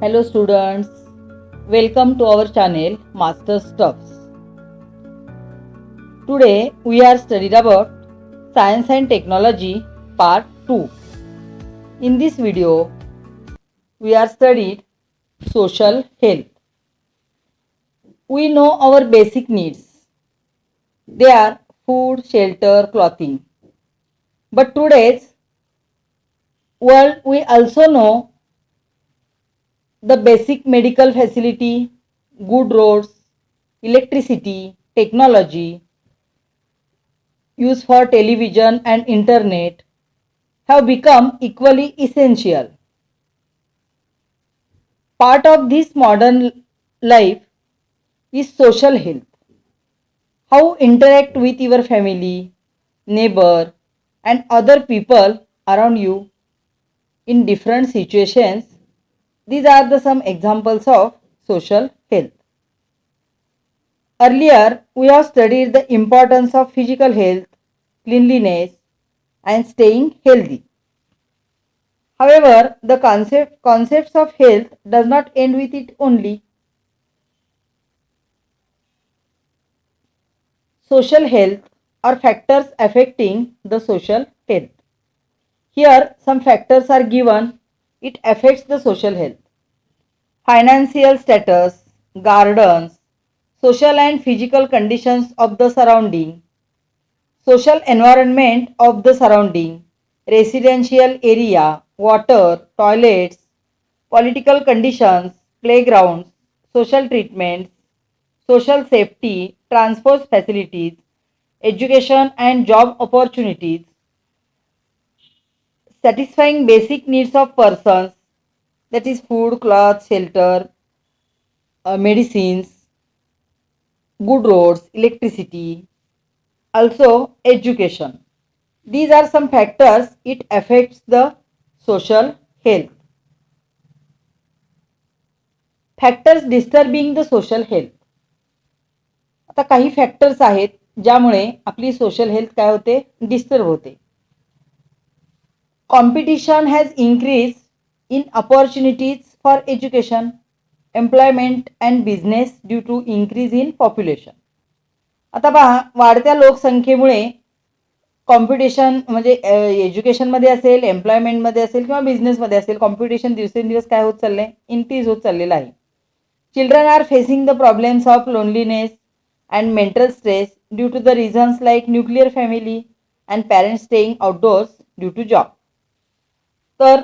Hello students, welcome to our channel Master Stuffs. Today we are studied about Science and Technology Part 2. In this video we are studied social health. We know our basic needs. They are food, shelter, clothing. But today's world we also know the basic medical facility, good roads, electricity, technology, use for television and internet have become equally essential. Part of this modern life is social health. How interact with your family, neighbor and other people around you in different situations. These are the some examples of social health. Earlier, we have studied the importance of physical health, cleanliness and staying healthy. However, the concepts of health does not end with it only. Social health are factors affecting the social health. Here some factors are given. It affects the social health. Financial status, gardens, social and physical conditions of the surrounding, social environment of the surrounding, residential area, water, toilets, political conditions, playgrounds, social treatments, social safety, transport facilities, education and job opportunities, satisfying basic needs of persons, that is food, clothes, shelter, medicines, good roads, electricity, also education. These are some factors it affects the social health. Factors disturbing the social health. आता काही factors आहेत ज्यामुळे आपली social health काय होते, disturb होते. Competition has increase in opportunities for education, employment and business due to increase in population. आता पहा, वाढत्या लोकसंख्येमुळे कॉम्पिटिशन म्हणजे एज्युकेशनमध्ये असेल, एम्प्लॉयमेंटमध्ये असेल किंवा बिझनेसमध्ये असेल, कॉम्पिटिशन दिवसेंदिवस काय होत चाललं आहे, इन्क्रीज होत चाललेलं आहे. Children are facing the problems of loneliness and mental stress due to the reasons like nuclear family and parents staying outdoors due to job. तर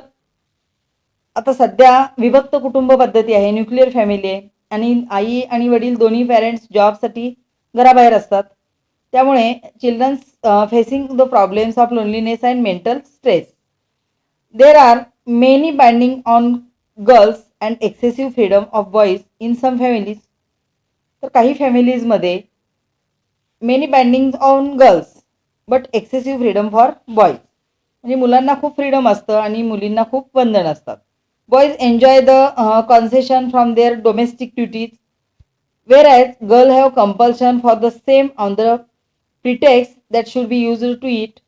आता सध्या विभक्त कुटुंब पद्धती आहे, न्यूक्लिअर फॅमिली आहे आणि आई आणि वडील दोन्ही पॅरेंट्स जॉबसाठी घराबाहेर असतात. त्यामुळे childrens facing the problems of loneliness and mental stress. There are many binding on girls and excessive freedom of boys in some families. तर काही फॅमिलीजमध्ये many binding on girls but excessive freedom for boys. म्हणजे मुलांना खूप freedom असतं आणि मुलींना खूप बंधन असतात. Boys enjoy the concession from their domestic duties, whereas girl have compulsion for the same on the pretext that should be used to it.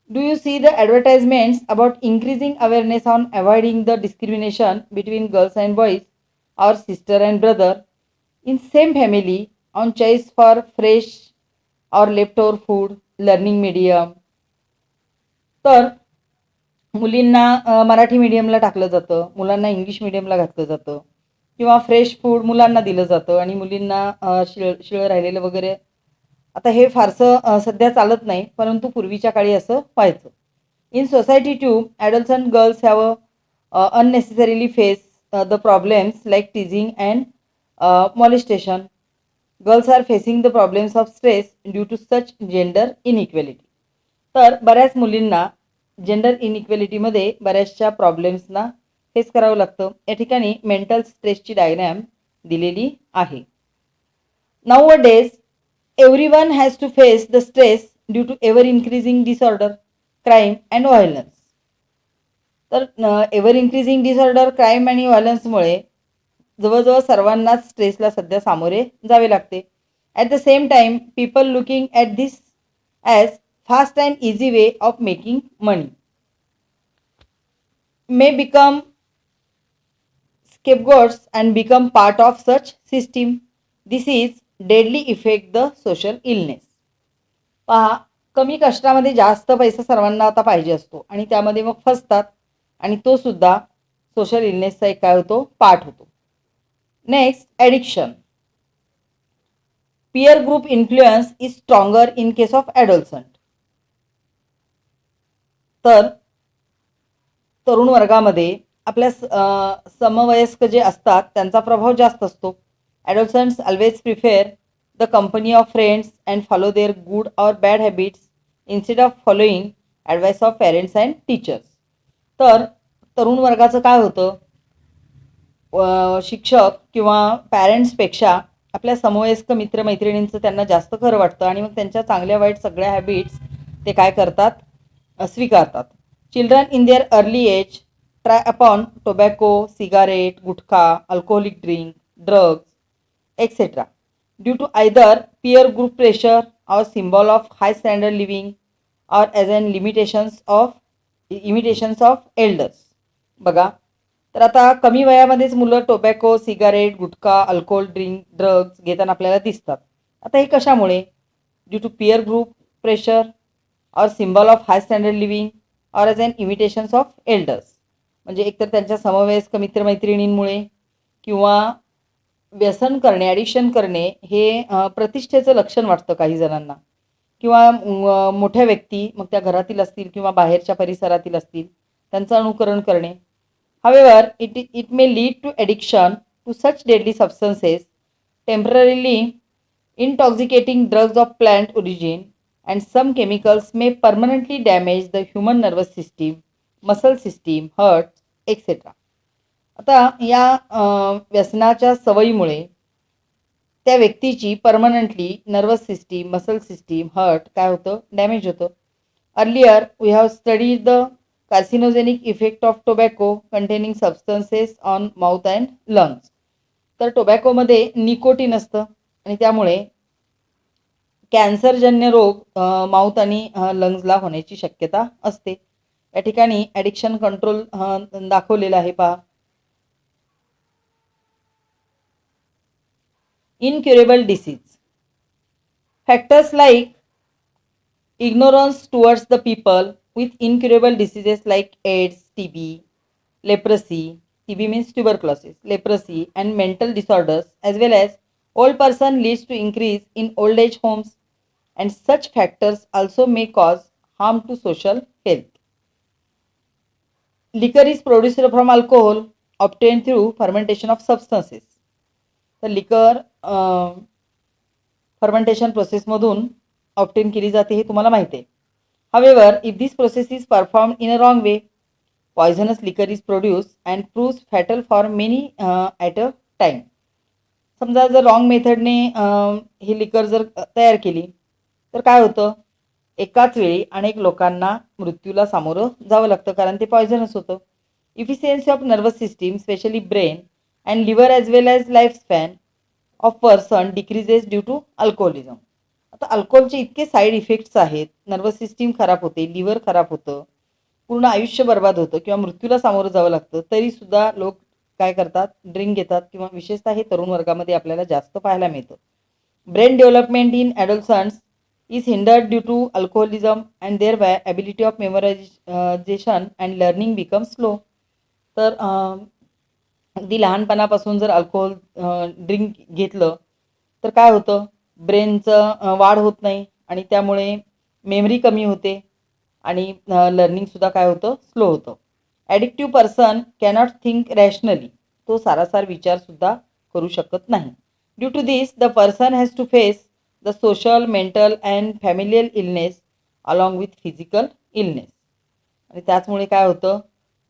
Do you see the advertisements about increasing awareness on avoiding the discrimination between girls and boys or sister and brother in same family on choice for fresh or leftover food, learning medium? तर मुलींना मराठी मीडियमला टाकलं जातं, मुलांना English मीडियमला घातलं जातं किंवा fresh food मुलांना दिलं जातं आणि मुलींना शिळं राहिलेलं वगैरे. आता हे फारसं सध्या चालत नाही, परंतु पूर्वीच्या काळी असं व्हायचं. In society to adults girls have unnecessarily face the problems like teasing and molestation. Girls are facing the problems of stress due to such gender inequality. तर बऱ्याच मुलींना जेंडर इनइक्वेलिटीमध्ये बऱ्याचशा प्रॉब्लेम्सना फेस करावं लागतं. या ठिकाणी मेंटल स्ट्रेसची डायग्रॅम दिलेली आहे. Now a days everyone has to face the stress due to ever increasing disorder, crime and violence. तर एव्हर इन्क्रीजिंग डिसऑर्डर, क्राईम आणि व्हायलन्समुळे जवळजवळ सर्वांनाच स्ट्रेसला सध्या सामोरे जावे लागते. At the same time people looking at this as fast and easy way of making money may become scapegoats and become part of such system. This is deadly effect the social illness. पहा, कमी कष्टामध्ये जास्त पैसा सर्वांना आता पाहिजे असतो आणि त्यामध्ये मग फसतात आणि तो सुद्धा सोशल इलनेसचा एक काय होतो, पार्ट होतो. Next, addiction. Peer group influence is stronger in case of adolescent. तर तरुण वर्गामध्ये आपल्या समवयस्क जे असतात त्यांचा प्रभाव जास्त असतो. Adolescents always prefer the company of friends and follow their good or bad habits instead of following advice of parents and teachers. तर तरुण वर्गाचं काय होतं, शिक्षक किंवा पॅरेंट्सपेक्षा आपल्या समवयस्क मित्रमैत्रिणींचं त्यांना जास्त खरं वाटतं आणि मग त्यांच्या चांगल्या वाईट सगळ्या हॅबिट्स ते काय करतात, स्वीकारतात. Children in their early age try upon tobacco, cigarette, gutkha, alcoholic drink, drugs, etc. due to either peer group pressure or symbol of high standard living or as an imitations of elders. बघा, तर आता कमी वयामध्येच मुलं tobacco, cigarette, gutkha, alcohol drink, drugs घेताना आपल्याला दिसतात. आता हे कशामुळे? Due to peer group pressure और symbol of high standard living और as an imitations of elders. म्हणजे एकतर त्यांच्या समवयस्क मित्रमैत्रिणींमुळे किंवा व्यसन करणे, ॲडिक्शन करणे हे प्रतिष्ठेचं लक्षण वाटतं काही जणांना, किंवा मोठ्या व्यक्ती मग त्या घरातील असतील किंवा बाहेरच्या परिसरातील असतील त्यांचं अनुकरण करणे. However, it may lead to addiction to such deadly substances, temporarily intoxicating drugs of plant origin, and some chemicals may permanently damage the human nervous system, muscle system, heart, etc. आता या व्यसनाच्या सवयीमुळे त्या व्यक्तीची permanently nervous system, muscle system, heart काय होतं, damage होतं. Earlier we have studied the carcinogenic effect of tobacco containing substances on mouth and lungs. तर टोबॅकोमध्ये निकोटीन असतं आणि त्यामुळे कॅन्सरजन्य रोग माउथ आणि लंग्सला होण्याची शक्यता असते. या ठिकाणी ॲडिक्शन कंट्रोल दाखवलेलं आहे पहा. Incurable disease. Factors like ignorance towards the people with incurable diseases like AIDS, TB, leprosy, TB means tuberculosis, leprosy and mental disorders as well as old person leads to increase in old age homes, and such factors also may cause harm to social health. Liquor is produced from alcohol obtained through fermentation of substances. तर लिकर fermentation प्रोसेसमधून obtain केली जाते हे तुम्हाला माहिती आहे. However if this process is perform in a wrong way, poisonous liquor is produce and proves fatal for many at a time. समजा जर रॉंग मेथडने ही लिकर जर तयार केली तर काय होतं, एकाच वेळी अनेक लोकांना मृत्यूला सामोरं जावं लागतं कारण ते पॉयझनस होतं. Efficiency of nervous system specially brain and liver as well as lifespan of person decreases due to alcoholism. आता अल्कोहोलचे इतके साईड इफेक्ट्स आहेत, नर्वस सिस्टीम खराब होते, लिव्हर खराब होतं, पूर्ण आयुष्य बर्बाद होतं किंवा मृत्यूला सामोरं जावं लागतं, तरीसुद्धा लोक काय करतात, ड्रिंक घेतात किंवा विशेषतः हे तरुण वर्गामध्ये आपल्याला जास्त पाहायला मिळतं. Brain development in adolescents is hindered due to alcoholism and thereby ability of memorisation and learning become slow. तर अगदी लहानपणापासून जर अल्कोहोल ड्रिंक घेतलं तर काय होतं, ब्रेनचं वाढ होत नाही आणि त्यामुळे मेमरी कमी होते आणि लर्निंगसुद्धा काय होतं, स्लो होतं. Addictive person cannot think rationally, तो सारासार विचारसुद्धा करू शकत नाही. Due to this the person has to face the social, mental and familial illness along with physical illness. आणि त्याचमुळे काय होतं,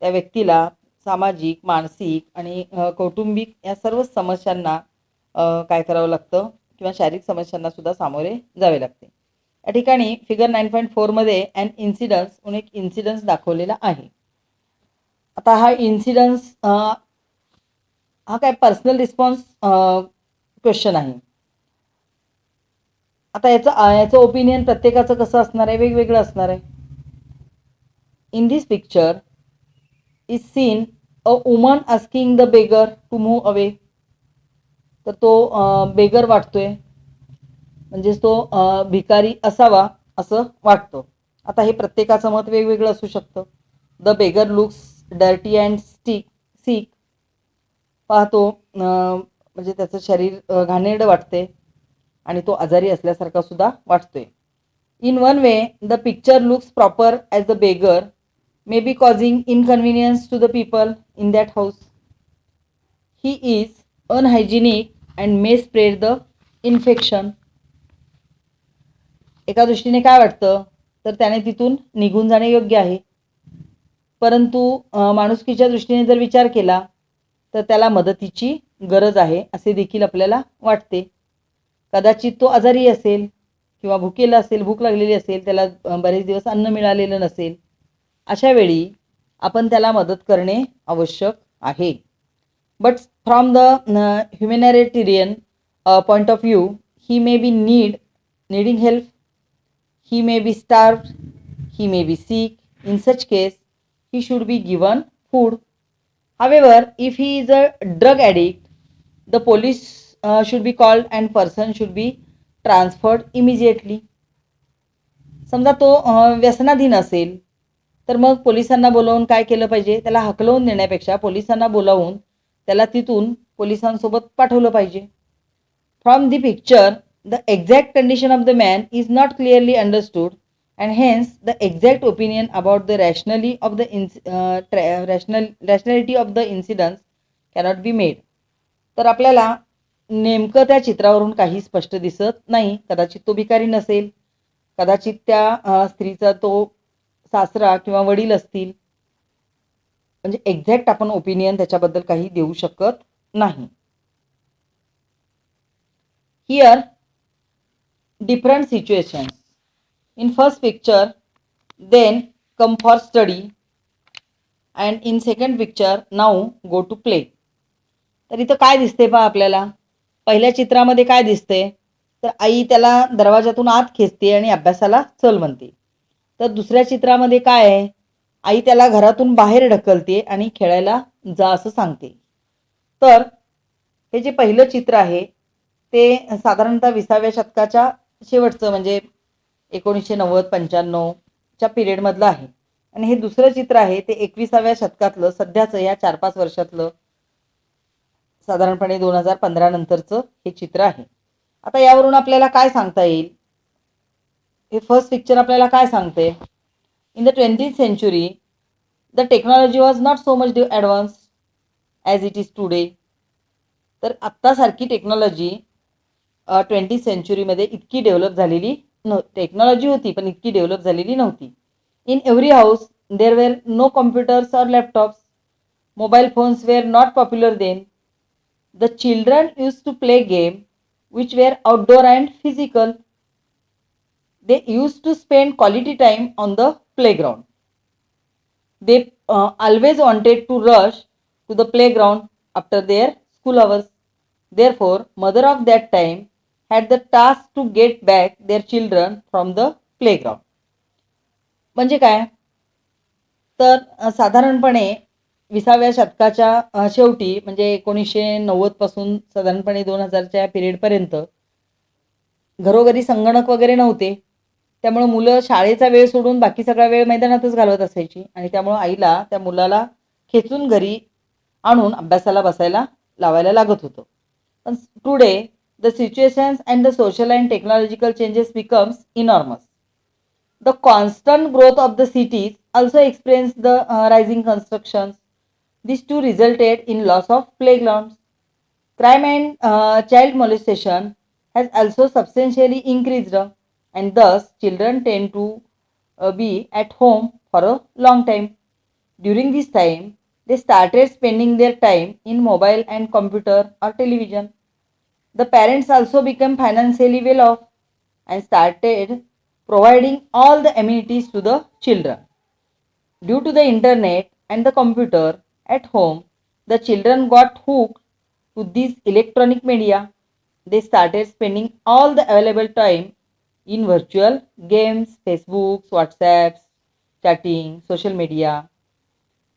त्या व्यक्तीला सामाजिक, मानसिक आणि कौटुंबिक या सर्व समस्यांना काय करावं लागतं किंवा शारीरिक समस्यांना सुद्धा सामोरे जावे लागते. या ठिकाणी फिगर 9.4मध्ये अँड इन्सिडन्स म्हणून एक इन्सिडन्स दाखवलेला आहे. आता हा इन्सिडन्स हा काय पर्सनल रिस्पॉन्स क्वेश्चन आहे. आता याचं ओपिनियन प्रत्येकाचं कसं असणार आहे, वेगवेगळं असणार आहे. In this picture is seen a woman asking the beggar to move away. तर तो बेगर वाटतोय, म्हणजेच तो भिकारी असावा असं वाटतं. आता हे प्रत्येकाचं मत वेगवेगळं असू शकतं. The beggar looks dirty and sick. पाहतो म्हणजे त्याचं शरीर घाणेरडं वाटते आणि तो आजारी असल्यासारखा सुद्धा वाटतोय. In one way the picture looks proper as the beggar may be causing inconvenience to the people in that house. He is unhygienic and may spread the infection. एका दृष्टीने काय वाटतं, तर त्याने तिथून निघून जाणे योग्य आहे. परंतु माणुसकीच्या दृष्टीने जर विचार केला तर त्याला मदतीची गरज आहे असे देखील आपल्याला वाटते. कदाचित तो आजारी असेल किंवा भुकेला असेल, भूक लागलेली असेल, त्याला बरेच दिवस अन्न मिळालेलं नसेल. अशा वेळी आपण त्याला मदत करणे आवश्यक आहे. But from the humanitarian point of view he may be needing help. He may be starved, he may be sick. In such case, he should be given food. However, if he is a drug addict, the police should be called and person should be transferred immediately. समजा तो व्यसनाधीन असेल तर मग पोलिसांना बोलावून काय केलं पाहिजे, त्याला हकलवून देण्यापेक्षा पोलिसांना बोलावून त्याला तिथून पोलिसांसोबत पाठवलं पाहिजे. From the picture the exact condition of the man is not clearly understood and hence the exact opinion about the rationality of the incidents cannot be made. तर आपल्याला नेमकं त्या चित्रावरून काही स्पष्ट दिसत नाही. कदाचित तो भिकारी नसेल, कदाचित त्या स्त्रीचा तो सासरा किंवा वडील असतील. म्हणजे एक्झॅक्ट आपण ओपिनियन त्याच्याबद्दल काही देऊ शकत नाही. Here different situations. In first picture, then come for study and in second picture now go to play. तर इथं काय दिसते पहा आपल्याला. पहिल्या चित्रामध्ये काय दिसते, तर आई त्याला दरवाजातून आत खेचते आणि अभ्यासाला चल म्हणते. तर दुसऱ्या चित्रामध्ये काय आहे, आई त्याला घरातून बाहेर ढकलते आणि खेळायला जा असं सांगते. तर हे जे पहिलं चित्र आहे ते साधारणतः 20व्या शतकाच्या शेवटचं म्हणजे 1990-95च्या पिरियडमधलं आहे. आणि हे दुसरं चित्र आहे ते 21व्या शतकातलं, सध्याचं या 4-5 वर्षातलं, साधारणपणे 2015 नंतरचं हे चित्र आहे. आता यावरून आपल्याला काय सांगता येईल, हे फर्स्ट पिक्चर आपल्याला काय सांगते. In the 20th century the technology was not so much advance as it is today. तर आत्तासारखी टेक्नॉलॉजी 20th सेंचुरीमध्ये इतकी डेव्हलप झालेली टेक्नॉलॉजी होती पण इतकी डेव्हलप झालेली नव्हती. In every house there were no computers or laptops. Mobile phones were not popular then. The children use to play game which were outdoor and physical. They use to spend quality time on the playground. They always wanted to rush to the playground after their school hours. Therefore, mother of that time had the task to get back their children from the playground. म्हणजे काय, तर साधारणपणे 20व्या शतकाच्या शेवटी म्हणजे 1990 पासून साधारणपणे 2000च्या पिरियडपर्यंत घरोघरी संगणक वगैरे नव्हते. त्यामुळे मुलं शाळेचा वेळ सोडून बाकी सगळा वेळ मैदानातच घालवत असायची आणि त्यामुळं आईला त्या मुलाला खेचून घरी आणून अभ्यासाला बसायला लावायला लागत होतं. पण today the situations and the social and technological changes becomes enormous. The constant growth of the cities also explains the rising constructions. These two resulted in loss of playgrounds. Crime and child molestation has also substantially increased, and thus children tend to be at home for a long time. During this time, they started spending their time in mobile and computer or television. The parents also became financially well off and started providing all the amenities to the children. Due to the internet and the computer at home, the children got hooked to these electronic media. They started spending all the available time in virtual games, Facebooks, WhatsApps, chatting, social media.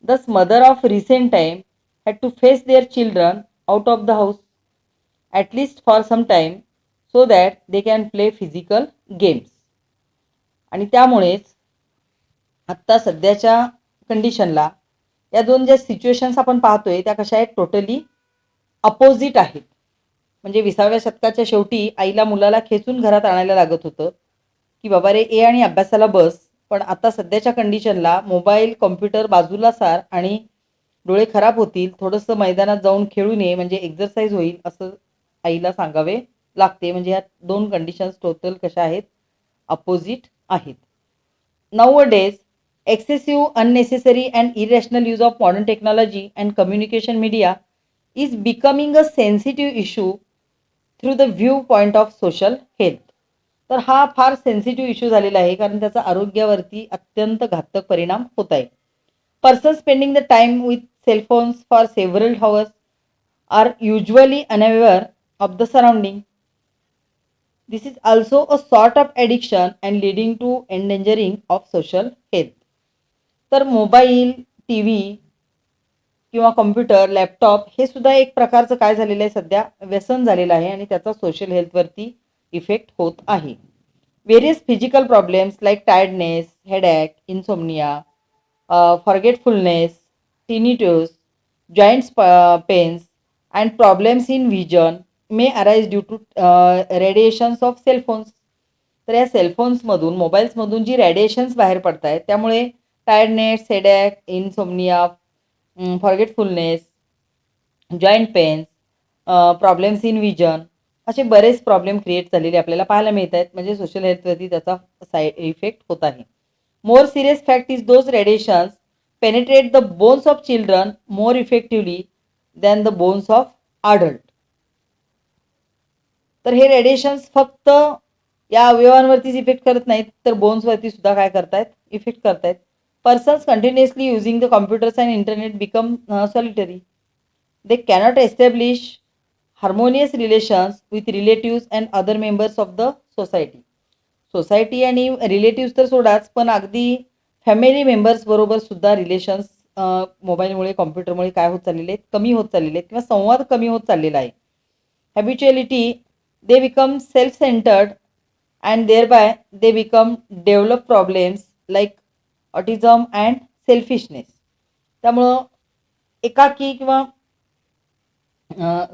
Thus, mother of recent time had to face their children out of the house at least for some time so that they can play physical games. आणि त्यामुळेच आत्ता सध्याच्या कंडिशनला या दोन ज्या situations आपण पाहतोय त्या कशा आहेत, टोटली अपोजिट आहेत. म्हणजे 20व्या शतकाच्या शेवटी आईला मुलाला खेचून घरात आणायला लागत होतं की बाबा रे ये आणि अभ्यासाला बस. पण आता सध्याच्या कंडिशनला मोबाईल कॉम्प्युटर बाजूला सार आणि डोळे खराब होतील, थोडंसं मैदानात जाऊन खेळून ये म्हणजे एक्झरसाईज होईल असं आईला सांगावे लागते. म्हणजे ह्या दोन कंडिशन्स टोटल कशा आहेत, अपोजिट आहेत. Nowadays, excessive, unnecessary, and irrational use of modern technology and communication media is becoming a sensitive issue through the viewpoint of social health. तर हा फार सेन्सिटिव्ह इश्यू झालेला आहे कारण त्याचा आरोग्यावरती अत्यंत घातक परिणाम होत आहे. Person spending the time with cellphones for several hours are usually unaware of the surrounding. This is also a sort of addiction and leading to endangering of social health. तर मोबाईल, टी व्ही किंवा computer, laptop हे सुद्धा एक प्रकारचं काय झालेलं आहे, सध्या व्यसन झालेलं आहे आणि त्याचा सोशल हेल्थवरती इफेक्ट होत आहे. Various physical problems like tiredness, headache, insomnia, forgetfulness, tinnitus, joints pains, and problems in vision may arise due to radiations of cell phones. तर या सेलफोन्समधून, मोबाईल्समधून जी रेडिएशन्स बाहेर पडत आहेत त्यामुळे tiredness, headache, insomnia, forgetfulness, joint pains, problems in vision असे बरेच problem create झालेले आपल्याला पाहायला मिळत आहेत. म्हणजे सोशल हेल्थवरती त्याचा साईड इफेक्ट होत आहे. मोर serious fact is those radiations penetrate the bones of children more effectively than the bones of adult. तर हे रेडिएशन्स फक्त या अवयवांवरतीच इफेक्ट करत नाहीत तर बोन्सवरती सुद्धा काय करतायत, इफेक्ट करतायत. Persons continuously using the computers and internet become solitary. They cannot establish harmonious relations with relatives and other members of the society. Society आणि रिलेटिव्स तर सोडाच, पण अगदी फॅमिली मेंबर्स बरोबर सुद्धा रिलेशन्स मोबाईलमुळे, कॉम्प्युटरमुळे काय होत चाललेले आहेत, कमी होत चाललेले आहेत किंवा संवाद कमी होत चाललेला आहे. हॅबिच्युअलिटी, they become self-centered and thereby they become develop problems like autism and selfishness. त्यामुळं एकाकी किंवा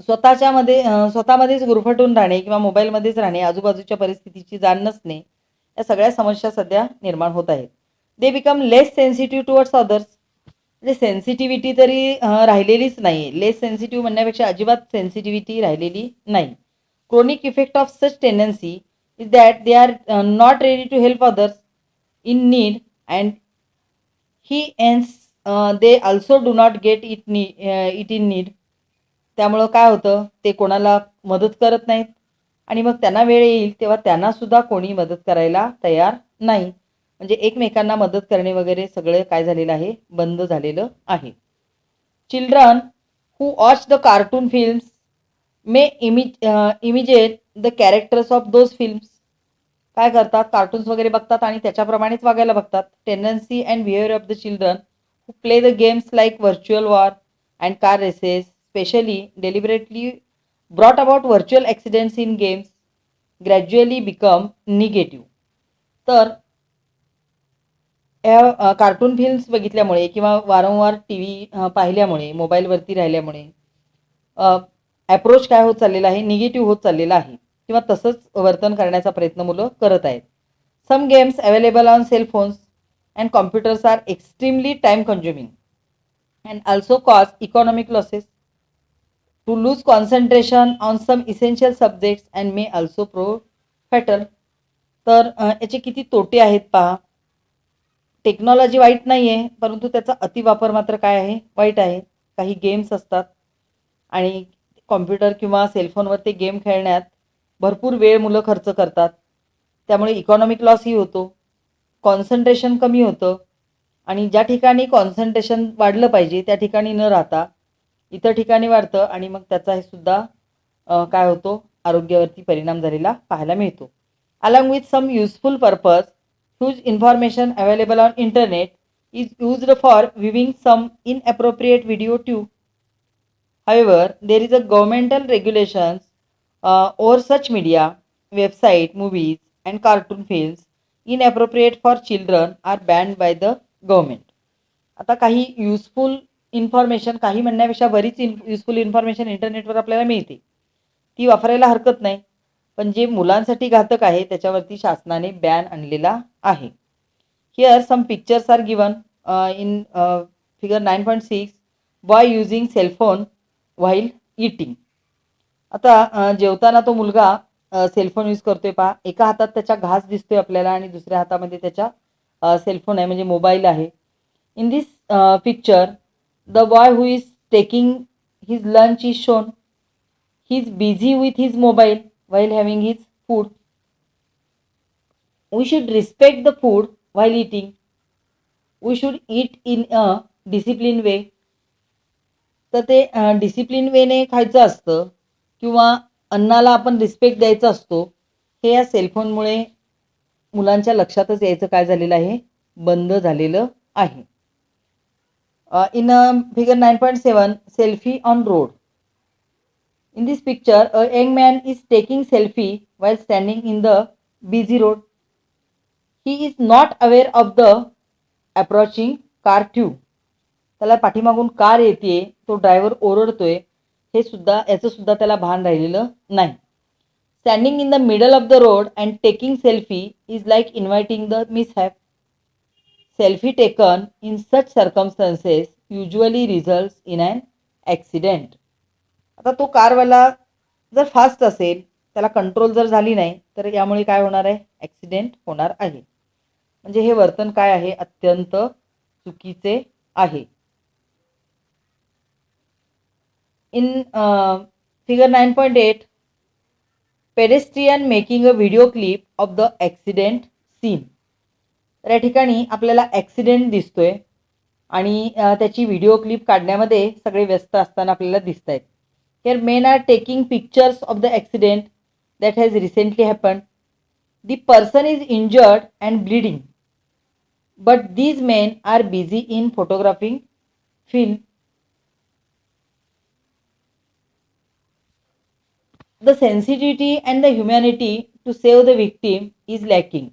स्वतःमध्येच गुरफटून राहणे किंवा मोबाईलमध्येच राहणे, आजूबाजूच्या परिस्थितीची जाण नसणे, या सगळ्या समस्या सध्या निर्माण होत आहेत. They become less sensitive towards others. म्हणजे सेन्सिटिव्हिटी तरी राहिलेलीच नाही. लेस सेन्सिटिव्ह म्हणण्यापेक्षा अजिबात सेन्सिटिव्हिटी राहिलेली नाही. Chronic effect of such tendency is that they are not ready to help others in need, and hence they also do not get it in need. त्यामुळं काय होतं, ते कोणाला मदत करत नाहीत आणि मग त्यांना वेळ येईल तेव्हा त्यांना सुद्धा कोणी मदत करायला तयार नाही. म्हणजे एकमेकांना मदत करणे वगैरे सगळं काय झालेलं आहे, बंद झालेलं आहे. Children who watch the cartoon films may imitate the characters of those films. काय करतात, कार्टून्स वगैरे बघतात आणि त्याच्याप्रमाणेच वागायला बघतात. Tendency and behaviour of the children who play the games like virtual war and car races specially deliberately brought about virtual accidents in games gradually become negative. तर या कार्टून फिल्म्स बघितल्यामुळे किंवा वारंवार टी व्ही पाहिल्यामुळे, मोबाईलवरती राहिल्यामुळे approach काय होत चाललेला आहे, निगेटिव्ह होत चाललेला आहे किंवा तसंच वर्तन करण्याचा प्रयत्न मुलं करत आहेत. Some games available on cell phones and computers are extremely time consuming and also cause economic losses to lose concentration on some essential subjects and may also pro fatal. तर याचे किती तोटे आहेत पहा. टेक्नॉलॉजी वाईट नाही आहे, परंतु त्याचा अतिवापर मात्र काय आहे, वाईट आहे. काही गेम्स असतात आणि कॉम्प्युटर किंवा सेलफोनवर ते गेम खेळण्यात भरपूर वेळ मुलं खर्च करतात. त्यामुळे इकॉनॉमिक लॉसही होतो, कॉन्सन्ट्रेशन कमी होतं आणि ज्या ठिकाणी कॉन्सन्ट्रेशन वाढलं पाहिजे त्या ठिकाणी न राहता इतर ठिकाणी वाढतं आणि मग त्याचा हे सुद्धा काय होतो, आरोग्यावरती परिणाम झालेला पाहायला मिळतो. Along with some useful purpose, huge information available on internet is used for viewing some inappropriate video too. However, there is a governmental regulations over such media, website, movies, and cartoon films inappropriate for children are banned by the government. आता काही useful information, काही म्हणण्यापेक्षा बरीच useful information इंटरनेटवर आपल्याला मिळते, ती वापरायला हरकत नाही. पण जे मुलांसाठी घातक आहे त्याच्यावरती शासनाने बॅन आणलेला आहे. Here some pictures are given in figure 9.6 boy using cellphone while eating. आता जेवताना तो मुलगा सेलफोन यूज करतोय पहा. एका हातात त्याच्या घास दिसतोय आपल्याला आणि दुसऱ्या हातामध्ये त्याच्या सेलफोन आहे, म्हणजे मोबाईल आहे. In this picture the boy who is taking his lunch is shown. He is busy with his mobile while having his food. We should respect the food while eating. We should eat in a disciplined way. तर ते discipline वेने खायचं असतं किंवा अन्नाला आपण respect द्यायचा असतो, हे या सेलफोनमुळे मुलांच्या लक्षातच यायचं काय झालेलं आहे, बंद झालेलं आहे. In figure 9.7 selfie on road. In this picture, a young man is taking selfie while standing in the busy road. He is not aware of the approaching car too. त्याला पाठीमागून कार येते, तो ड्रायव्हर ओरडतोय, हे सुद्धा याचं सुद्धा त्याला भान राहिलेलं नाही. Standing in the middle of the road and taking selfie is like inviting the mishap. Selfie taken in such circumstances usually result in an accident. आता तो कारवाला जर फास्ट असेल, त्याला कंट्रोल जर झाली नाही, तर यामुळे काय होणार आहे, ॲक्सिडेंट होणार आहे. म्हणजे हे वर्तन काय आहे, अत्यंत चुकीचे आहे. In figure 9.8 pedestrian making a video clip of the accident scene. तर या ठिकाणी आपल्याला ॲक्सिडेंट दिसतोय आणि त्याची व्हिडिओ क्लिप काढण्यामध्ये सगळे व्यस्त असताना आपल्याला दिसत आहेत. Here men are taking pictures of the accident that has recently happened. The person is injured and bleeding, but these men are busy in photographing film. The sensitivity and the humanity to save the victim is lacking.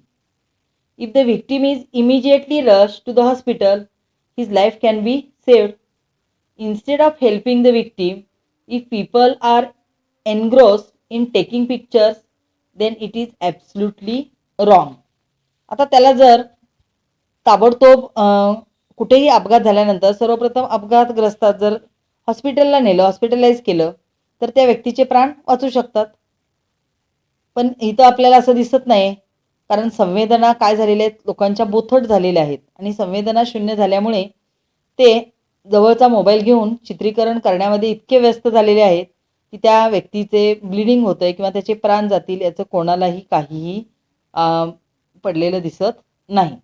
If the victim is immediately rushed to the hospital, his life can be saved. Instead of helping the victim, if people are engrossed in taking pictures, then it is absolutely wrong. आता त्याला जर ताबडतोब कुठेही अपघात झाल्यानंतर सर्वप्रथम अपघातग्रस्तात जर हॉस्पिटलला नेलं, हॉस्पिटलाइज केलं, तर त्या व्यक्तीचे प्राण वाचू शकतात. पण इथं आपल्याला असं दिसत नाही, कारण संवेदना काय झालेल्या आहेत, लोकांच्या बोथट झालेल्या आहेत आणि संवेदना शून्य झाल्यामुळे ते जवळचा मोबाईल घेऊन चित्रीकरण करण्यामध्ये इतके व्यस्त झालेले आहेत की त्या व्यक्तीचे ब्लिडिंग होतंय किंवा त्याचे प्राण जातील याचं कोणालाही काहीही पडलेलं दिसत नाही.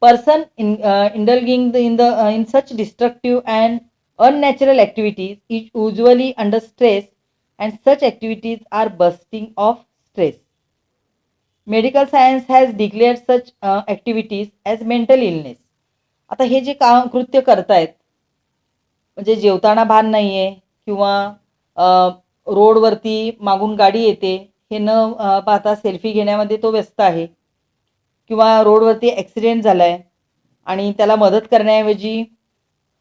Person indulging in such destructive and unnatural activities is usually under stress, and such activities are bursting of stress. Medical science has declared such activities as mental illness. आता हे जे काम कृत्य करतायत, म्हणजे जेवताना भान नाही आहे किंवा रोडवरती मागून गाडी येते हे न पाहता सेल्फी घेण्यामध्ये तो व्यस्त आहे, किंवा रोडवरती ॲक्सिडेंट झाला आहे आणि त्याला मदत करण्याऐवजी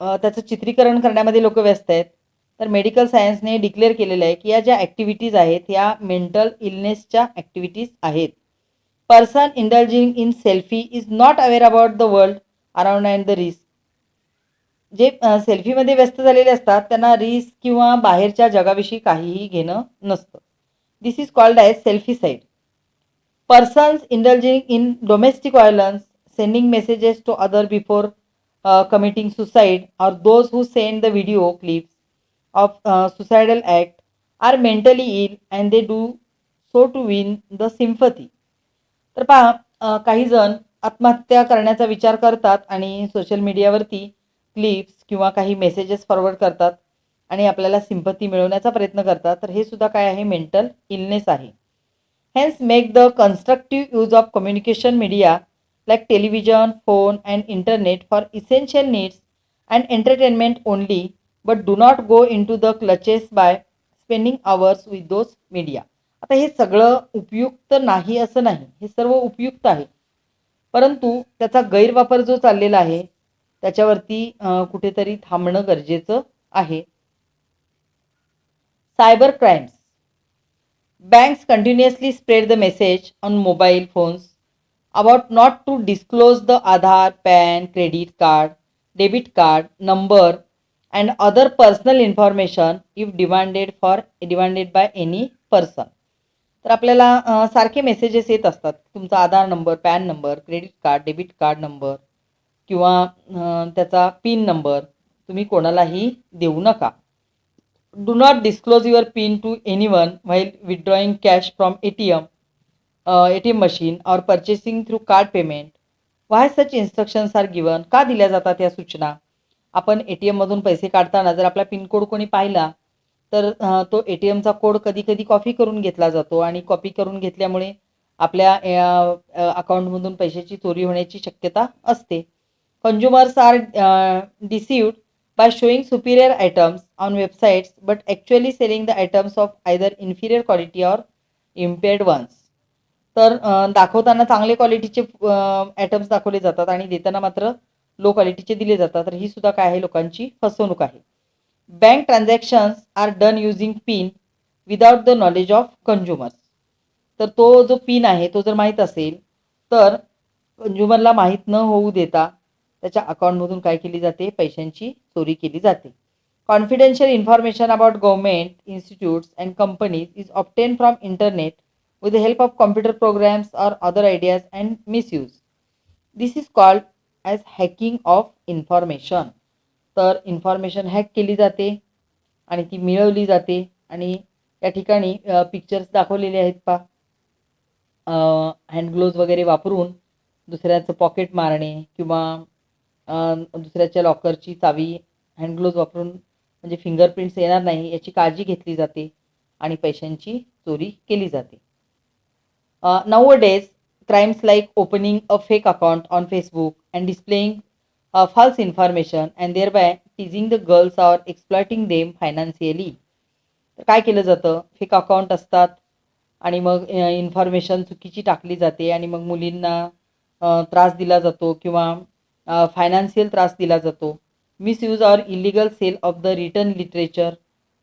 त्याचं चित्रीकरण करण्यामध्ये लोक व्यस्त आहेत. तर मेडिकल सायन्सने डिक्लेअर केलेलं आहे की या ज्या ॲक्टिव्हिटीज आहेत या मेंटल इलनेसच्या ॲक्टिव्हिटीज आहेत. Person indulging in selfie is not aware about the world around and the risk. जे सेल्फीमध्ये व्यस्त झालेले असतात त्यांना रिस्क किंवा बाहेरच्या जगाविषयी काहीही घेणं नसतं. This is called as selficide. Persons indulging in domestic violence, sending messages to others before committing suicide, or those who send the video clips of suicidal act are mentally ill and they do so to win the sympathy. तर पहा, काही जण आत्महत्या करण्याचा विचार करतात आणि social मीडियावरती क्लिप्स किंवा काही मेसेजेस फॉरवर्ड करतात आणि आपल्याला सिंपती मिळवण्याचा प्रयत्न करतात. तर हे सुद्धा काय आहे, मेंटल इलनेस आहे. Hence make the constructive use of communication media like television, phone, and internet for essential needs and entertainment only, but do not go into the clutches by spending hours with those media. आता हे सगळं उपयुक्त नाही असं नाही, हे सर्व उपयुक्त आहे, परंतु त्याचा गैरवापर जो चाललेला आहे त्याच्यावरती कुठेतरी थांबणं गरजेचं आहे. Cyber crimes. Banks continuously spread the message on mobile phones about not to disclose the Aadhaar, PAN, credit card, debit card, number, and other personal information if demanded by any person. तर आपल्याला सारखे messages येत असतात, तुमचा Aadhaar number, PAN number, credit card, debit card number किंवा त्याचा pin number तुम्ही कोणालाही देऊ नका. Do not disclose your PIN to anyone while withdrawing cash from ATM machine or purchasing through card payment. Why such instructions are given? का दिल्या जातात या सूचना? आपण ATM मधून पैसे काढताना जर आपला पिन कोड कोणी पाहिला तर तो ATMचा कोड कधी कधी कॉपी करून घेतला जातो आणि कॉपी करून घेतल्यामुळे आपल्या अकाउंटमधून पैशाची चोरी होण्याची शक्यता असते. Consumers are deceived by showing superior items on websites but actually selling the items of either inferior quality or impaired ones. तर दाखवताना चांगले क्वालिटीचे आयटम्स दाखवले जातात आणि देताना मात्र लो क्वालिटीचे दिले जातात. तर ही सुद्धा काय आहे, लोकांची फसवणूक आहे. Bank transactions are done using pin without the knowledge of consumers. तर तो जो पिन आहे तो जर माहीत असेल तर कंझ्युमरला माहीत न होऊ देता त्याच्या अकाउंटमधून काय केली जाते, पैशांची चोरी केली जाते. Confidential information about government institutes and companies is obtain from internet with the help of computer programs or other ideas and misuse. This is called as hacking of information. तर इन्फॉर्मेशन हॅक केली जाते आणि ती मिळवली जाते आणि या ठिकाणी पिक्चर्स दाखवलेले आहेत पा, हँड ग्लोव्ज वगैरे वापरून दुसऱ्याचं पॉकेट मारणे किंवा दुसऱ्याच्या लॉकरची चावी हँड ग्लोव्ज वापरून म्हणजे फिंगरप्रिंट्स येणार नाही याची काळजी घेतली जाते आणि पैशांची चोरी केली जाते. Nowadays, crimes like opening a fake account on Facebook and displaying false information and thereby teasing the girls or exploiting them financially. तर काय केलं जातं, फेक अकाउंट असतात आणि मग इन्फॉर्मेशन चुकीची टाकली जाते आणि मग मुलींना त्रास दिला जातो किंवा फायनान्शियल त्रास दिला जातो. Misuse or illegal sale of the written literature,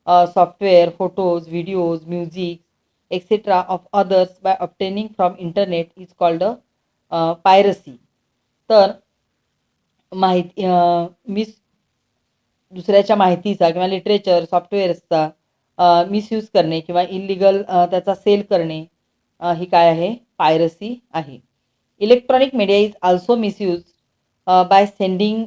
software, photos, videos, music etc. of others by obtaining from internet is called piracy. तर मिस दुसऱ्याच्या माहितीचा किंवा लिटरेचर सॉफ्टवेअर्सचा मिसयूज करणे किंवा इलिगल त्याचा सेल करणे ही काय आहे, पायरसी आहे. Electronic media is also misuse by sending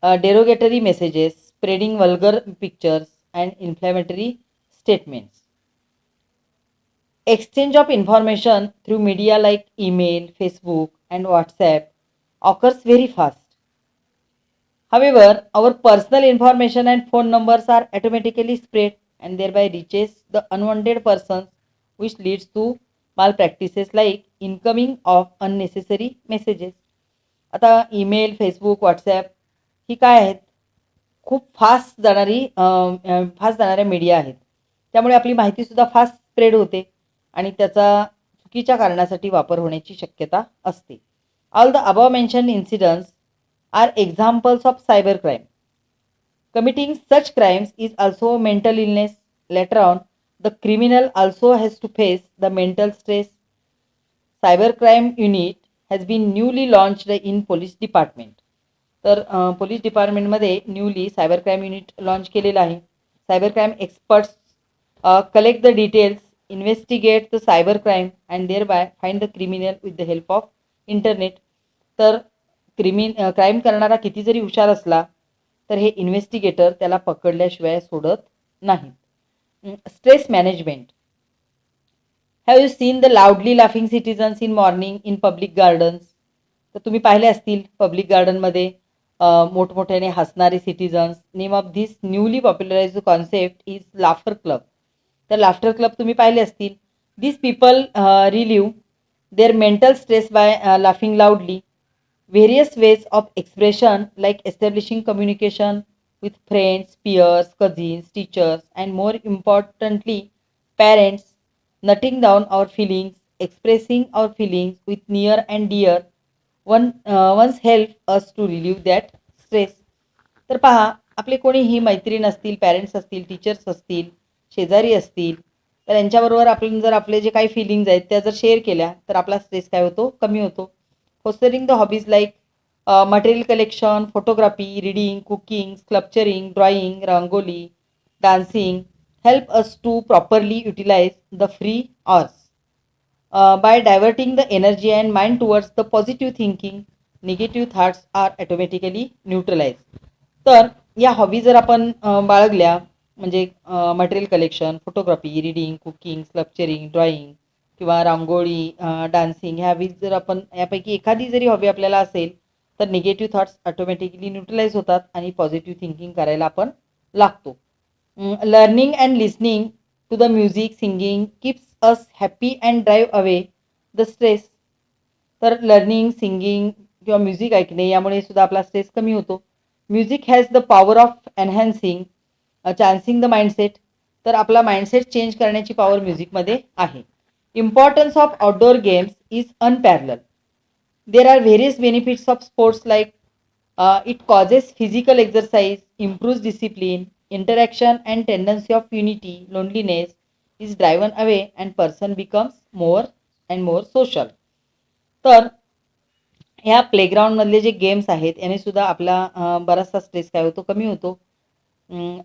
derogatory messages, spreading vulgar pictures and inflammatory statements. Exchange of information through media like email, Facebook, and WhatsApp occurs very fast. However, our personal information and phone numbers are automatically spread and thereby reaches the unwanted persons, which leads to malpractices like incoming of unnecessary messages. आता email, Facebook, WhatsApp ही काय आहेत, खूप fast जाणाऱ्या media आहेत. त्यामुळे आपली माहितीसुद्धा fast spread होते आणि त्याचा चुकीच्या कारणासाठी वापर होण्याची शक्यता असते. All the above mention incidents are examples of cyber crime. Committing such crimes is also mental illness. Later on the criminal also has to face the mental stress. Cyber crime unit has been newly launched in police department. तर police डिपार्टमेंटमध्ये newly cyber crime unit launch केलेलं आहे. Cyber crime experts collect the details, investigate the cyber crime and thereby find the criminal with the help of internet. तर crime करणारा किती जरी हुशार असला तर हे इन्व्हेस्टिगेटर त्याला पकडल्याशिवाय सोडत नाहीत. Stress management. Have you seen the loudly laughing citizens in morning in public gardens. तर तुम्ही पाहिले असतील पब्लिक गार्डनमध्ये मोठमोठ्याने हसणारे citizens. Name of this newly popularised concept is laughter club. तर लाफ्टर क्लब तुम्ही पाहिले असतील. This people relieve their mental stress by laughing loudly. Various ways of expression like establishing communication with friends, peers, cousins, teachers, and more importantly, parents, noting down our feelings, expressing our feelings with near and dear once help us to relieve that stress. तर पहा, आपले कोणीही मैत्रीण असतील, parents असतील, teachers असतील, शेजारी असतील, तर यांच्याबरोबर आपण जर आपले जे काही फिलिंग्ज आहेत त्या जर शेअर केल्या तर आपला स्ट्रेस काय होतो, कमी होतो. Fostering the hobbies like material collection, photography, reading, cooking, sculpturing, drawing, rangoli, dancing help us to properly utilize the free hours. By diverting the energy and mind towards the positive thinking, negative thoughts are automatically neutralized. तर या hobby जर आपण बाळगल्या, म्हणजे material collection, photography, reading, cooking, sculpturing, drawing किंवा रांगोळी, dancing ह्या hobbies जर आपण यापैकी एखादी जरी हॉबी आपल्याला असेल तर निगेटिव्ह थॉट्स ऑटोमॅटिकली न्यूट्रलाइज होतात आणि पॉझिटिव्ह थिंकिंग करायला आपण लागतो. Learning and listening to the music, singing keeps us happy and drive away the stress. तर लर्निंग, सिंगिंग किंवा म्युझिक ऐकणे यामुळे सुद्धा आपला स्ट्रेस कमी होतो. Music has the power of enhancing changing the mindset. तर आपला माइंडसेट चेंज करण्याची पॉवर म्युझिकमध्ये आहे. Importance of outdoor games is unparallel. There are various benefits of sports like it causes physical exercise, improves discipline, interaction and tendency of unity, loneliness is driven away and person becomes more and more social. तर ह्या प्लेग्राऊंडमधले जे games आहेत याने सुद्धा आपला बराचसा stress काय होतो, कमी होतो.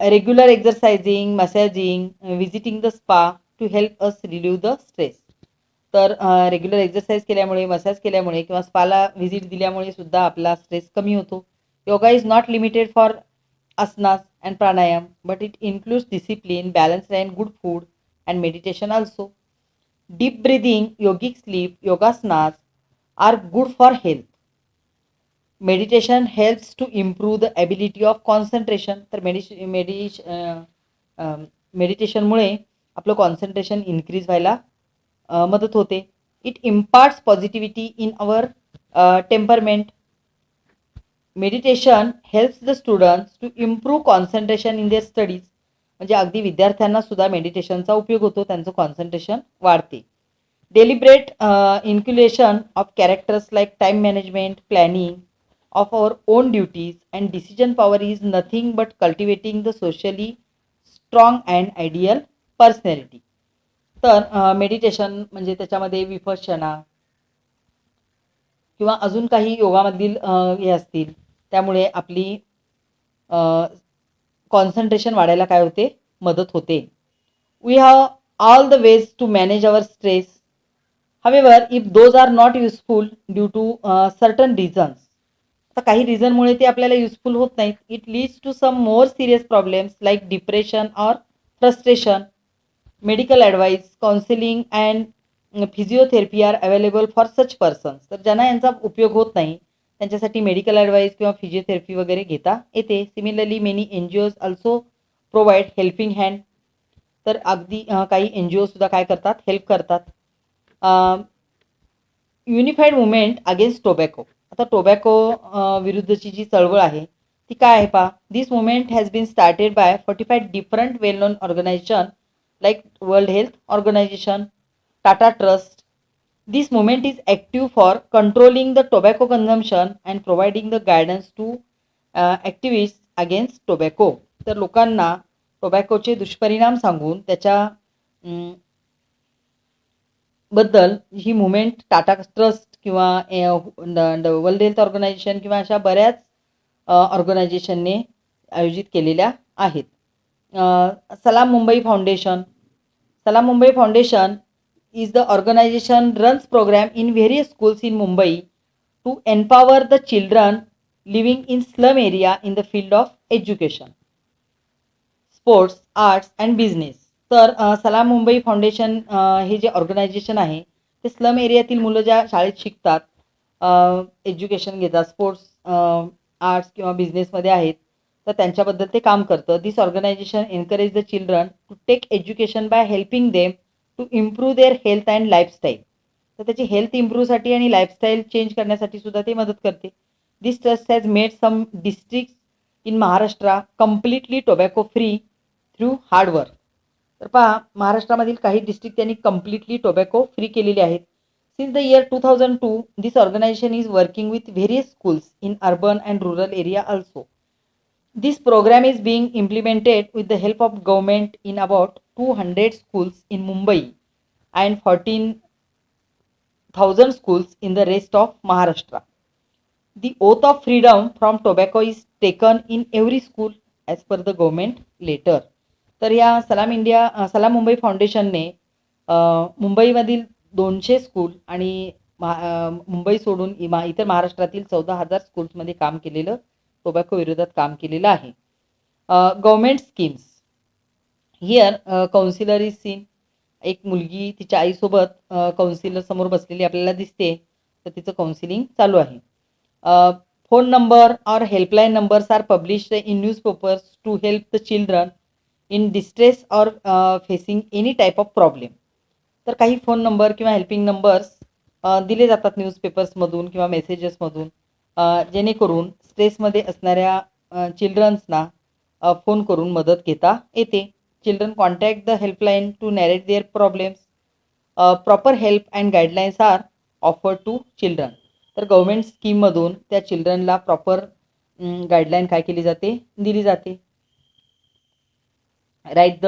Regular exercising, massaging, visiting the spa to help us relieve the stress. तर रेग्युलर एक्झरसाइज केल्यामुळे, मसाज केल्यामुळे किंवा स्पाला व्हिजिट दिल्यामुळे सुद्धा आपला स्ट्रेस कमी होतो. Yoga is not limited for asanas and pranayam, but it includes discipline, balanced and good food, and meditation also. Deep breathing, yogic sleep, yogasanas are good for health. Meditation helps to improve the ability of concentration. तर मेडिटेशनमुळे आपलं concentration increase व्हायला मदत होते. It imparts positivity in our temperament. Meditation helps the students to improve concentration in their studies. म्हणजे अगदी विद्यार्थ्यांना सुद्धा मेडिटेशनचा उपयोग होतो, त्यांचं कॉन्सन्ट्रेशन वाढते. Deliberate inculcation of characters like time management, planning of our own duties and decision power is nothing but cultivating the socially strong and ideal personality. तर meditation म्हणजे त्याच्यामध्ये विपश्यना किंवा अजून काही योगामधील हे असतील, त्यामुळे आपली कॉन्सन्ट्रेशन वाढायला काय होते, मदत होते. We have all the ways to manage our stress. However if those are not useful due to certain reasons, तर काही रिझनमुळे ते आपल्याला युजफुल होत नाहीत. It leads to some more serious problems like depression or frustration. Medical advice, counselling and physiotherapy are available for such persons. तर ज्यांना यांचा उपयोग होत नाही त्यांच्यासाठी मेडिकल ॲडवाईस किंवा फिजिओथेरपी वगैरे घेता येते. Similarly many NGOs also provide helping hand. तर अगदी काही NGO सुद्धा काय करतात, हेल्प करतात. Unified movement against tobacco. आता टोबॅको विरुद्धची जी चळवळ आहे ती काय आहे पहा. This movement has been started by 45 different well known organisation like World Health Organization, Tata Trust. This movement is active for controlling the tobacco consumption and providing the guidance to activist against tobacco. तर लोकांना टोबॅकोचे दुष्परिणाम सांगून त्याच्या बद्दल ही movement Tata trust किंवा world Health organisation किंवा अशा बऱ्याच ऑर्गनायझेशनने आयोजित केलेल्या आहेत. सलाम मुंबई फाउंडेशन. सलाम Mumbai foundation is the organization runs program in various schools in Mumbai to empower the children living in slum area in the field of education, sports, arts and business. तर सलाम मुंबई फाउंडेशन हे जे ऑर्गनायझेशन आहे ते slum एरियातील मुलं ज्या शाळेत शिकतात, एज्युकेशन घेतात, स्पोर्ट्स, आर्ट्स किंवा बिझनेसमध्ये आहेत, तर त्यांच्याबद्दल ते काम करतं. This organisation encourage the children to take education by helping them to improve their health and lifestyle. तर त्याची हेल्थ इम्प्रूव्हसाठी आणि लाईफस्टाईल चेंज करण्यासाठी सुद्धा ते मदत करते. This trust has made some district in Maharashtra completely tobacco free through hard work. तर पहा, महाराष्ट्रामधील काही डिस्ट्रिक्ट त्यांनी कम्प्लिटली टोबॅको फ्री केलेले आहेत. Since the year 2002, this organisation is working with various schools in urban and rural area also. This program is being implemented with the help of government in about 200 schools in Mumbai and 14,000 schools in the rest of Maharashtra. The oath of freedom from tobacco is taken in every school as per the government letter. तर या सलाम मुंबई फाउंडेशनने मुंबईमधील 200 school आणि मुंबई सोडून इतर महाराष्ट्रातील 14,000 स्कूल्समध्ये काम केलेलं, टोबॅको विरोधात काम केलेलं आहे. Government schemes here counsellor is seen. एक मुलगी तिच्या आईसोबत काउन्सिलर समोर बसलेली आपल्याला दिसते, तर तिचं काउन्सिलिंग चालू आहे. Phone number or helpline numbers are published in newspapers to help the children in distress or facing any type of problem. तर काही फोन नंबर किंवा हेल्पिंग नंबर्स दिले जातात न्यूजपेपर्समधून किंवा मेसेजेसमधून, जेणेकरून स्ट्रेसमध्ये असणाऱ्या चिल्ड्रन्सना फोन करून मदत घेता येते. Children contact the helpline to narrate their problems. Proper help and guidelines are offered to children. तर गव्हर्मेंट स्कीममधून त्या चिल्ड्रनला प्रॉपर गाईडलाईन काय केली जाते, दिली जाते. राईट द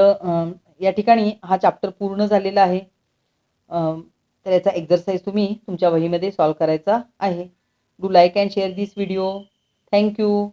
या ठिकाणी हा चॅप्टर पूर्ण झालेला आहे. तर याचा एक्झरसाइज तुम्ही तुमच्या वहीमध्ये सॉल्व करायचा आहे. Do like and share this video. Thank you.